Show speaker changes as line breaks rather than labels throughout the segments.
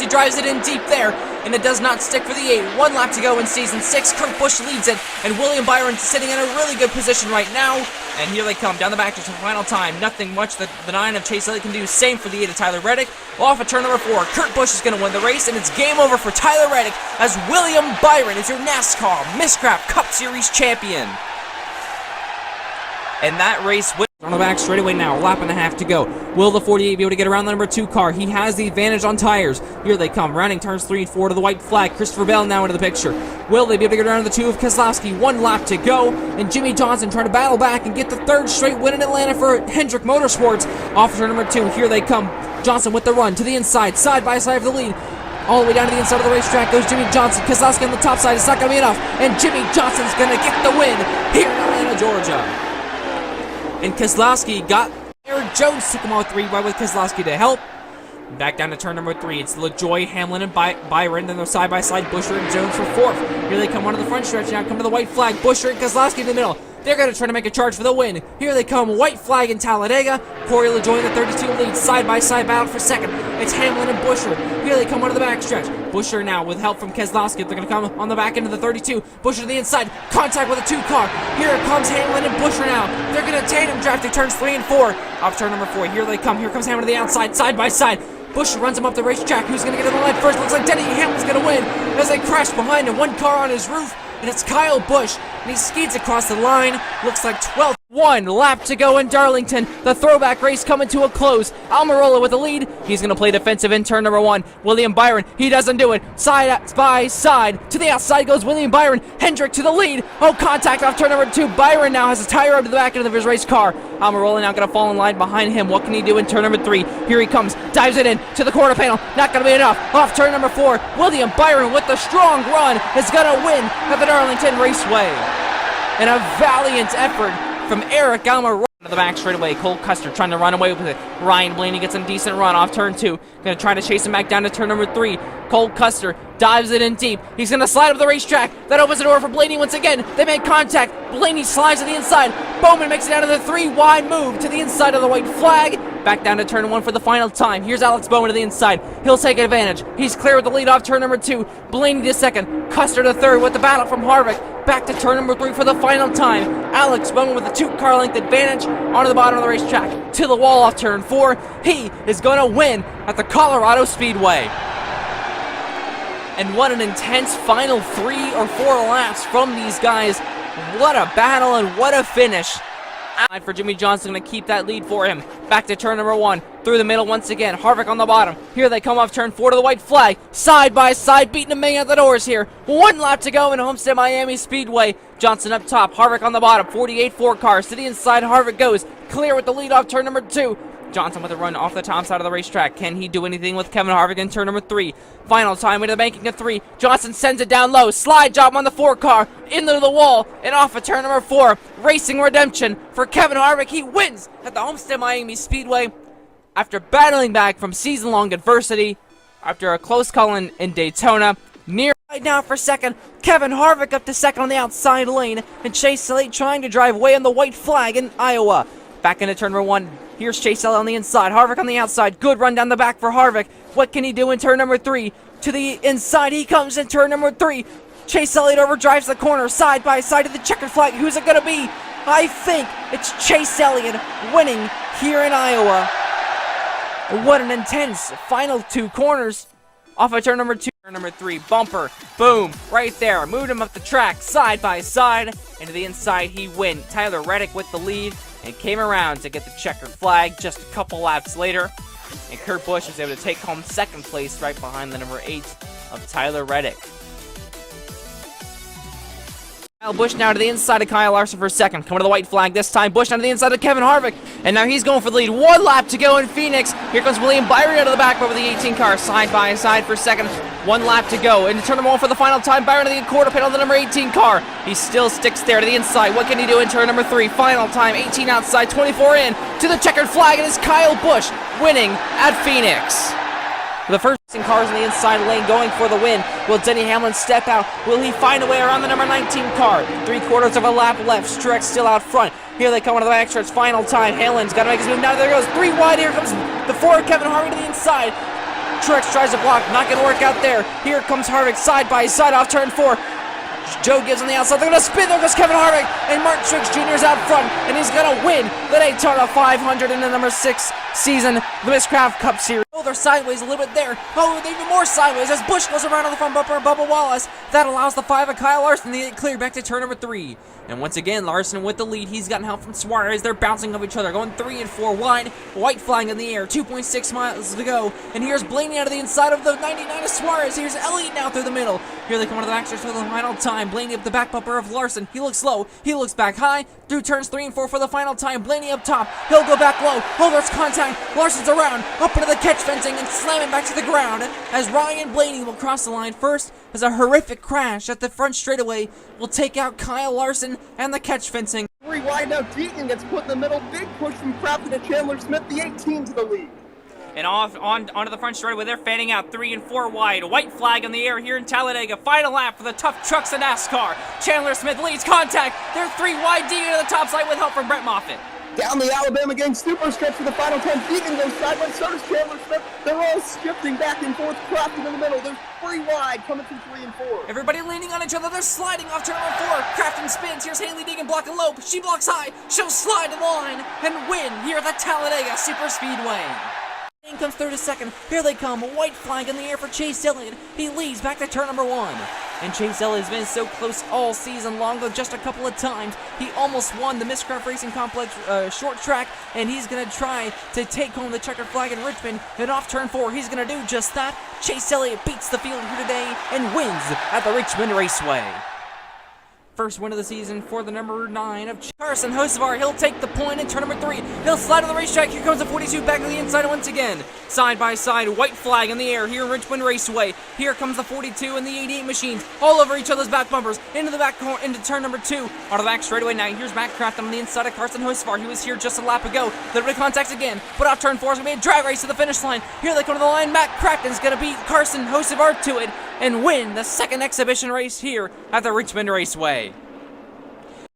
drives it in deep there, and it does not stick for the 8. 1 lap to go in Season 6. Kurt Busch leads it, and William Byron sitting in a really good position right now. And here they come down the back to the final time. Nothing much that the 9 of Chase Elliott can do. Same for the 8 of Tyler Reddick. Off of turn number 4, Kurt Busch is going to win the race, and it's game over for Tyler Reddick as William Byron is your NASCAR Miscraft Cup Series champion. And that race wins. On the back straightaway now, a lap and a half to go. Will the 48 be able to get around the number 2 car? He has the advantage on tires. Here they come, rounding turns 3 and 4 to the white flag. Christopher Bell now into the picture. Will they be able to get around the 2 of Keselowski? 1 lap to go, and Jimmy Johnson trying to battle back and get the 3rd straight win in Atlanta for Hendrick Motorsports. Off turn number 2, here they come. Johnson with the run to the inside, side by side of the lead. All the way down to the inside of the racetrack goes Jimmy Johnson. Keselowski on the top side, it's not going to be enough, and Jimmy Johnson's going to get the win here in Atlanta, Georgia. And Keselowski got Eric Jones took him out 3 wide with Keselowski to help. Back down to turn number 3. It's LaJoy, Hamlin, and Byron. Then they're side by side. Busher and Jones for 4th. Here they come onto the front stretch now. Come to the white flag. Busher and Keselowski in the middle. They're going to try to make a charge for the win. Here they come. White flag in Talladega. Corey LaJoy in the 32 leads. Side by side battle for 2nd. It's Hamlin and Busher. Here they come onto the backstretch. Busher now with help from Keselowski. They're going to come on the back end of the 32. Busher to the inside. Contact with a 2 car. Here comes Hamlin and Busher now. They're going to tandem draft through turns 3 and 4. Off turn number 4. Here they come. Here comes Hamlin to the outside. Side by side. Busher runs him up the racetrack. Who's going to get to the line first? Looks like Denny Hamlin's going to win as they crash behind him. 1 car on his roof. And it's Kyle Busch, and he skids across the line. Looks like 12th. 1 lap to go in Darlington. The throwback race coming to a close. Almirola with the lead. He's going to play defensive in turn number 1. William Byron, he doesn't do it. Side by side. To the outside goes William Byron. Hendrick to the lead. Oh, contact off turn number 2. Byron now has a tire up to the back end of his race car. Almirola now going to fall in line behind him. What can he do in turn number 3? Here he comes. Dives it in to the quarter panel. Not going to be enough. Off turn number 4. William Byron with the strong run is going to win at the Darlington Raceway. And a valiant effort from Eric Almirola. To the back straightaway, Cole Custer trying to run away with it. Ryan Blaney gets a decent run off turn 2. Going to try to chase him back down to turn number 3. Cole Custer dives it in deep. He's going to slide up the racetrack. That opens the door for Blaney once again. They make contact. Blaney slides to the inside. Bowman makes it out of the 3-wide move to the inside of the white flag. Back down to turn 1 for the final time. Here's Alex Bowman to the inside. He'll take advantage. He's clear with the lead off turn number 2. Blaney to 2nd. Custer to 3rd with the battle from Harvick. Back to turn number 3 for the final time. Alex Bowman with a 2-car length advantage onto the bottom of the racetrack. To the wall off turn 4. He is going to win at the Colorado Speedway. And what an intense final 3 or 4 laps from these guys. What a battle and what a finish. For Jimmy Johnson, going to keep that lead for him. Back to turn number 1. Through the middle once again. Harvick on the bottom. Here they come off turn 4 to the white flag. Side by side, beating them at the doors here. 1 lap to go in Homestead Miami Speedway. Johnson up top. Harvick on the bottom. 48-4 cars. To the inside, Harvick goes. Clear with the lead off turn number 2. Johnson with a run off the top side of the racetrack. Can he do anything with Kevin Harvick in turn number 3? Final time into the banking of 3. Johnson sends it down low. Slide job on the 4 car. Into the wall and off of turn number 4. Racing redemption for Kevin Harvick. He wins at the Homestead Miami Speedway after battling back from season-long adversity. After a close call in Daytona. Near right now for 2nd. Kevin Harvick up to 2nd on the outside lane. And Chase Elliott trying to drive away on the white flag in Iowa. Back into turn number 1. Here's Chase Elliott on the inside. Harvick on the outside. Good run down the back for Harvick. What can he do in turn number 3? To the inside he comes in turn number 3. Chase Elliott overdrives the corner. Side by side to the checkered flag. Who's it going to be? I think it's Chase Elliott winning here in Iowa. What an intense final 2 corners. Off of turn number 2. Turn number 3. Bumper. Boom. Right there. Moved him up the track. Side by side. And to the inside he wins. Tyler Reddick with the lead. And came around to get the checkered flag just a couple laps later. And Kurt Busch was able to take home 2nd place right behind the number 8 of Tyler Reddick. Kyle Busch now to the inside of Kyle Larson for 2nd. Coming to the white flag this time. Busch down to the inside of Kevin Harvick. And now he's going for the lead. 1 lap to go in Phoenix. Here comes William Byron out of the back over the 18 car. Side by side for 2nd. 1 lap to go. Into turn number 1 for the final time. Byron to the quarter panel, the number 18 car. He still sticks there to the inside. What can he do in turn number 3? Final time. 18 outside, 24 in. To the checkered flag. And it's Kyle Busch winning at Phoenix. The first cars on the inside lane going for the win. Will Denny Hamlin step out? Will he find a way around the number 19 car? 3/4 of a lap left. Struex still out front. Here they come into the backstretch. Final time. Hamlin's got to make his move. Now there goes 3 wide. Here comes the 4 Kevin Harvick to the inside. Truex tries to block, not going to work out there. Here comes Harvick side by side off turn 4. Joe Gibbs on the outside, they're going to spin, there goes Kevin Harvick, and Martin Truex Jr. is out front, and he's going to win the Daytona 500 in the number 6 season, the Miscraft Cup Series. Oh, they're sideways a little bit there. Oh, they're even more sideways as Busch goes around on the front bumper of Bubba Wallace. That allows the 5 of Kyle Larson to get cleared back to turn number 3. And once again, Larson with the lead. He's gotten help from Suarez. They're bouncing off each other, going 3 and 4 wide. White flag in the air, 2.6 miles to go. And here's Blaney out of the inside of the 99 of Suarez. Here's Elliott now through the middle. Here they come to the backstretch for the final time. Blaney up the back bumper of Larson. He looks low. He looks back high. Through turns 3 and 4 for the final time. Blaney up top. He'll go back low. Oh, there's contact. Larson's around. Up into the catch fencing and slam it back to the ground. As Ryan Blaney will cross the line first as a horrific crash at the front straightaway will take out Kyle Larson and the catch fencing.
3 wide now, Deaton gets put in the middle. Big push from Crafton to Chandler Smith, the 18 to the lead.
And onto the front straightaway, they're fanning out 3 and 4 wide. White flag in the air here in Talladega. Final lap for the tough trucks of NASCAR. Chandler Smith leads contact. They're 3 wide, Deegan to the top side with help from Brett Moffitt.
Down the Alabama gang super stretch for the final 10. Deegan goes sideways, so does Chandler Smith. They're all shifting back and forth. Crafton in the middle. There's 3 wide coming through 3 and 4.
Everybody leaning on each other. They're sliding off turn number 4. Crafton spins. Here's Haley Deegan blocking low. She blocks high. She'll slide to the line and win here at the Talladega Super Speedway. Comes through to second. Here they come. A white flag in the air for Chase Elliott. He leads back to turn number 1. And Chase Elliott has been so close all season long, though just a couple of times. He almost won the Miscraft Racing Complex short track, and he's going to try to take home the checkered flag in Richmond. And off turn 4, he's going to do just that. Chase Elliott beats the field here today and wins at the Richmond Raceway. First win of the season for the number 9 of Carson Hocevar. He'll take the point in turn number 3. He'll slide on the racetrack. Here comes the 42 back to the inside once again. Side by side, white flag in the air here in Richmond Raceway. Here comes the 42 and the 88 machines all over each other's back bumpers. Into the back corner, into turn number 2. On the back straightaway now. Here's Miscraft on the inside of Carson Hocevar. He was here just a lap ago. Little bit of contact again. But off turn 4 is going to be a drag race to the finish line. Here they come to the line. Miscraft's going to beat Carson Hocevar to it and win the second exhibition race here at the Richmond Raceway.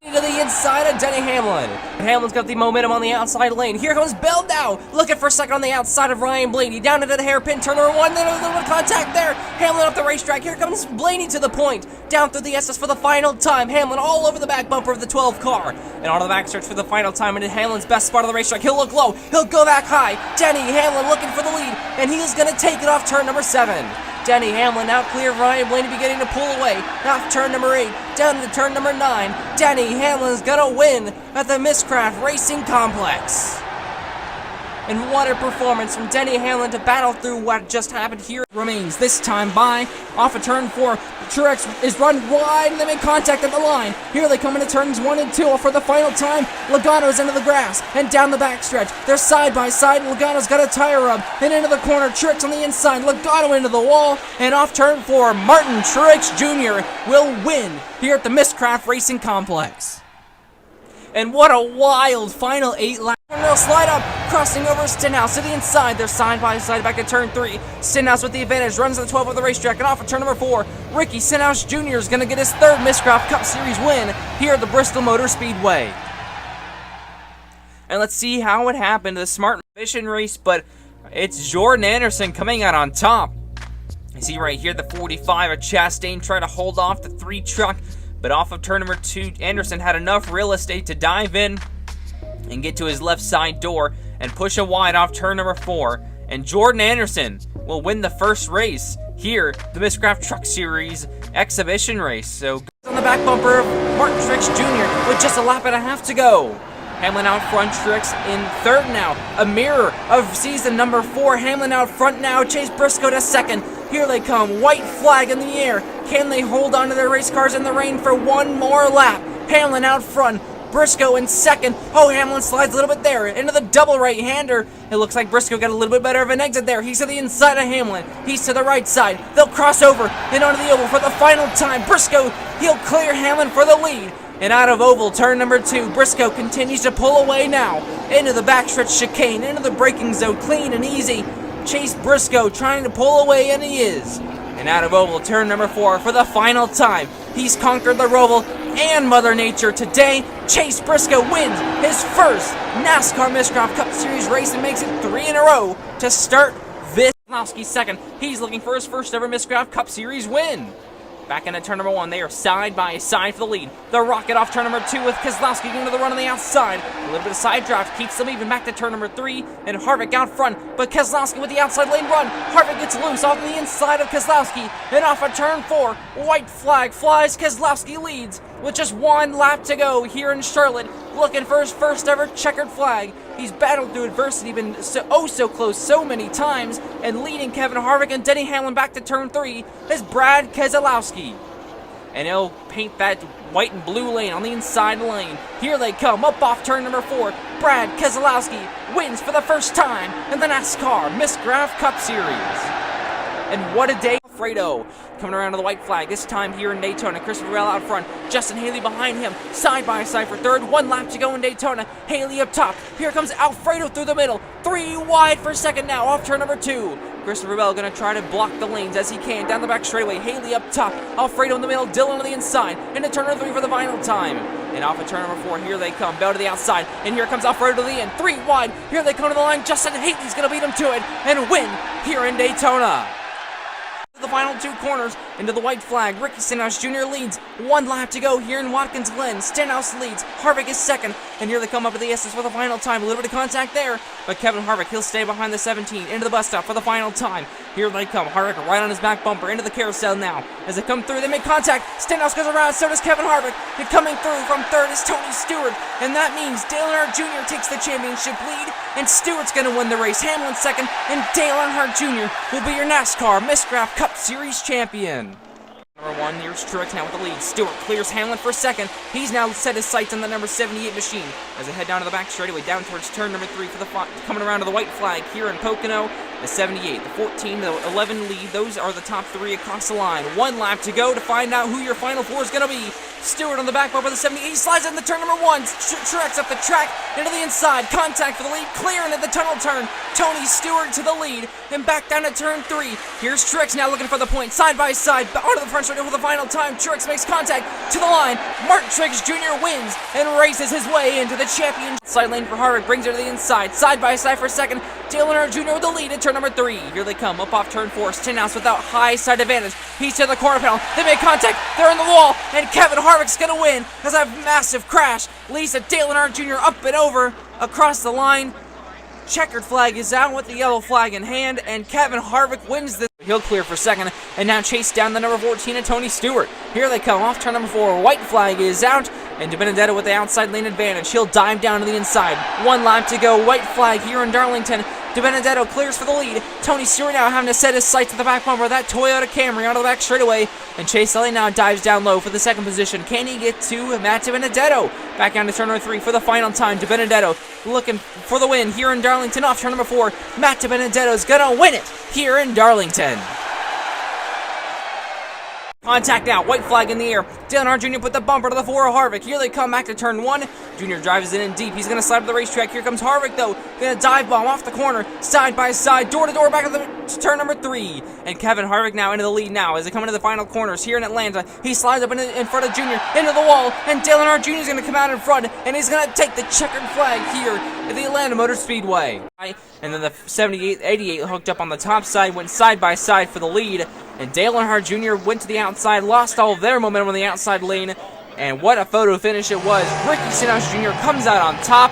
To the inside of Denny Hamlin. Hamlin's got the momentum on the outside lane. Here comes Bell now, looking for a second on the outside of Ryan Blaney. Down into the hairpin, turn number 1, then a little bit of contact there. Hamlin up the racetrack. Here comes Blaney to the point. Down through the SS for the final time. Hamlin all over the back bumper of the 12 car. And on the back stretch for the final time into Hamlin's best spot of the racetrack. He'll look low. He'll go back high. Denny Hamlin looking for the lead, and he is going to take it off turn number 7. Denny Hamlin now clear of Ryan Blaney beginning to pull away. Off turn number 8, down to turn number 9. Denny Hamlin's gonna win at the Miscraft Racing Complex. And what a performance from Denny Hamlin to battle through what just happened here. Remains this time by off of turn 4. Truex is run wide and they make contact at the line. Here they come into turns 1 and 2 for the final time. Logano's into the grass and down the backstretch. They're side by side. Logano's got a tire rub. Then into the corner. Truex on the inside. Logano into the wall. And off turn 4, Martin Truex Jr. will win here at the Miscraft Racing Complex. And what a wild final 8 laps. They'll slide up, crossing over Stenhouse to the inside. They're side by side back to turn 3. Stenhouse with the advantage, runs to the 12 of the racetrack, and off of turn number 4. Ricky Stenhouse Jr. is going to get his 3rd Miscraft Cup Series win here at the Bristol Motor Speedway. And let's see how it happened. The smart mission race, but it's Jordan Anderson coming out on top. You see right here, the 45 of Chastain trying to hold off the 3 truck. But off of turn number 2, Anderson had enough real estate to dive in and get to his left side door and push a wide off turn number 4. And Jordan Anderson will win the first race here, the Miscraft Truck Series exhibition race. So on the back bumper of Martin Truex Jr. with just a lap and a half to go. Hamlin out front, Truex in 3rd now. A mirror of season number 4. Hamlin out front now. Chase Briscoe to 2nd. Here they come. White flag in the air. Can they hold on to their race cars in the rain for one more lap? Hamlin out front. Briscoe in 2nd. Oh, Hamlin slides a little bit there into the double right-hander. It looks like Briscoe got a little bit better of an exit there. He's to the inside of Hamlin. He's to the right side. They'll cross over and onto the oval for the final time. Briscoe, he'll clear Hamlin for the lead. And out of oval, turn number 2, Briscoe continues to pull away now. Into the backstretch chicane, into the braking zone, clean and easy. Chase Briscoe trying to pull away, and he is. And out of oval, turn number 4 for the final time. He's conquered the Roval and Mother Nature today. Chase Briscoe wins his first NASCAR Miscraft Cup Series race and makes it 3 in a row to start this Keselowski second. He's looking for his first ever Miscraft Cup Series win. Back into turn number 1, they are side by side for the lead. The rocket off turn number 2 with Keselowski getting to the run on the outside. A little bit of side draft keeps them even back to turn number 3, and Harvick out front, but Keselowski with the outside lane run. Harvick gets loose off the inside of Keselowski, and off of turn 4, white flag flies. Keselowski leads with just 1 lap to go here in Charlotte, looking for his first ever checkered flag. He's battled through adversity, been so close so many times, and leading Kevin Harvick and Denny Hamlin back to turn 3 is Brad Keselowski. And he'll paint that white and blue lane on the inside lane. Here they come, up off turn number 4. Brad Keselowski wins for the first time in the NASCAR Miscraft Cup Series. And what a day. Alfredo coming around to the white flag, this time here in Daytona. Christopher Bell out front, Justin Haley behind him, side by side for third. 1 lap to go in Daytona. Haley up top. Here comes Alfredo through the middle. 3 wide for second now, off turn number 2. Christopher Bell going to try to block the lanes as he can. Down the back straightaway, Haley up top. Alfredo in the middle, Dillon on the inside. Into turn number 3 for the final time. And off of turn number 4, here they come. Bell to the outside, and here comes Alfredo to the end. 3 wide, here they come to the line. Justin Haley's going to beat him to it and win here in Daytona. The final 2 corners into the white flag. Ricky Stenhouse Jr. leads. 1 lap to go here in Watkins Glen. Stenhouse leads. Harvick is second. And here they come up to the SS for the final time. A little bit of contact there, but Kevin Harvick, he'll stay behind the 17 into the bus stop for the final time. Here they come. Harvick right on his back bumper into the carousel now. As they come through, they make contact. Stenhouse goes around, so does Kevin Harvick. And coming through from third is Tony Stewart. And that means Dale Earnhardt Jr. takes the championship lead, and Stewart's going to win the race. Hamlin second, and Dale Earnhardt Jr. will be your NASCAR Miscraft Cup Series champion. Number 1, here's Truex now with the lead. Stewart clears Hamlin for second. He's now set his sights on the number 78 machine as they head down to the back straightaway, down towards turn number 3 for the coming around to the white flag here in Pocono. The 78, the 14, the 11 lead. Those are the top 3 across the line. 1 lap to go to find out who your final 4 is going to be. Stewart on the back bumper of the 78. He slides into turn number 1. Truex up the track into the inside. Contact for the lead. Clearing at the tunnel turn. Tony Stewart to the lead. And back down to turn 3. Here's Truex now looking for the point. Side by side. Onto the front straight for the final time. Truex makes contact to the line. Martin Truex Jr. wins and races his way into the championship. Side lane for Harvick. Brings her to the inside. Side by side for second. Dale Earnhardt Jr. with the lead at turn number 3. Here they come. Up off turn 4. Stenhouse without high side advantage. He's to the corner panel. They make contact. They're in the wall. And Kevin Harvick's going to win as a massive crash leads to Dale Earnhardt Jr. up and over across the line. Checkered flag is out with the yellow flag in hand, and Kevin Harvick wins this. He'll clear for second, and now chase down the number 14 and Tony Stewart. Here they come off turn number 4. White flag is out, and DiBenedetto with the outside lane advantage. He'll dive down to the inside. 1 lap to go. White flag here in Darlington. DiBenedetto clears for the lead. Tony Stewart now having to set his sights to the back bumper of that Toyota Camry onto the back straightaway. And Chase Elliott now dives down low for the second position. Can he get to Matt DiBenedetto? Back down to turn number 3 for the final time. DiBenedetto looking for the win here in Darlington off turn number 4. Matt DiBenedetto's gonna win it here in Darlington. Contact now, white flag in the air. Dale Earnhardt Jr. put the bumper to the 4 of Harvick. Here they come back to turn 1. Jr. drives it in deep. He's going to slide to the racetrack. Here comes Harvick, though. Going to dive bomb off the corner, side by side, door to door, back to turn number 3. And Kevin Harvick now into the lead now as they come into the final corners here in Atlanta. He slides up in front of Jr. into the wall, and Dale Earnhardt Jr. is going to come out in front, and he's going to take the checkered flag here at the Atlanta Motor Speedway. And then the 78, 88 hooked up on the top side, went side by side for the lead. And Dale Earnhardt Jr. went to the outside, lost all of their momentum on the outside lane. And what a photo finish it was. Ricky Stenhouse Jr. comes out on top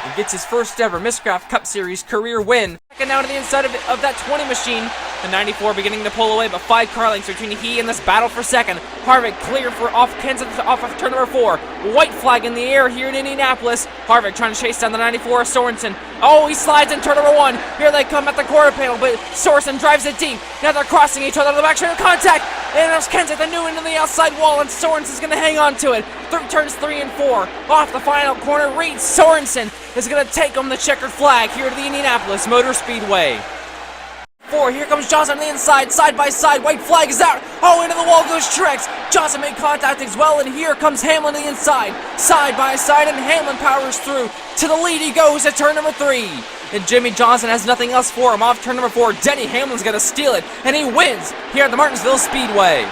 and gets his first ever Miscraft Cup Series career win. Second now to the inside of that 20 machine. The 94 beginning to pull away, but 5 car lengths between he and this battle for second. Harvick clear for off of turn number 4. White flag in the air here in Indianapolis. Harvick trying to chase down the 94 of Sorensen. Oh, he slides in turn number 1. Here they come at the quarter panel, but Sorensen drives it deep. Now they're crossing each other to the back straight of contact. And there's Kenseth, the new into the outside wall, and Sorensen's going to hang on to it. Turns 3 and 4. Off the final corner, Reed Sorensen is going to take home the checkered flag here to the Indianapolis Motor Speedway. 4, here comes Johnson on the inside, side by side, white flag is out. Oh, into the wall goes Truex. Johnson made contact as well, and here comes Hamlin on the inside, side by side, and Hamlin powers through. To the lead he goes at turn number 3. And Jimmy Johnson has nothing else for him. Off turn number 4, Denny Hamlin's going to steal it, and he wins here at the Martinsville Speedway.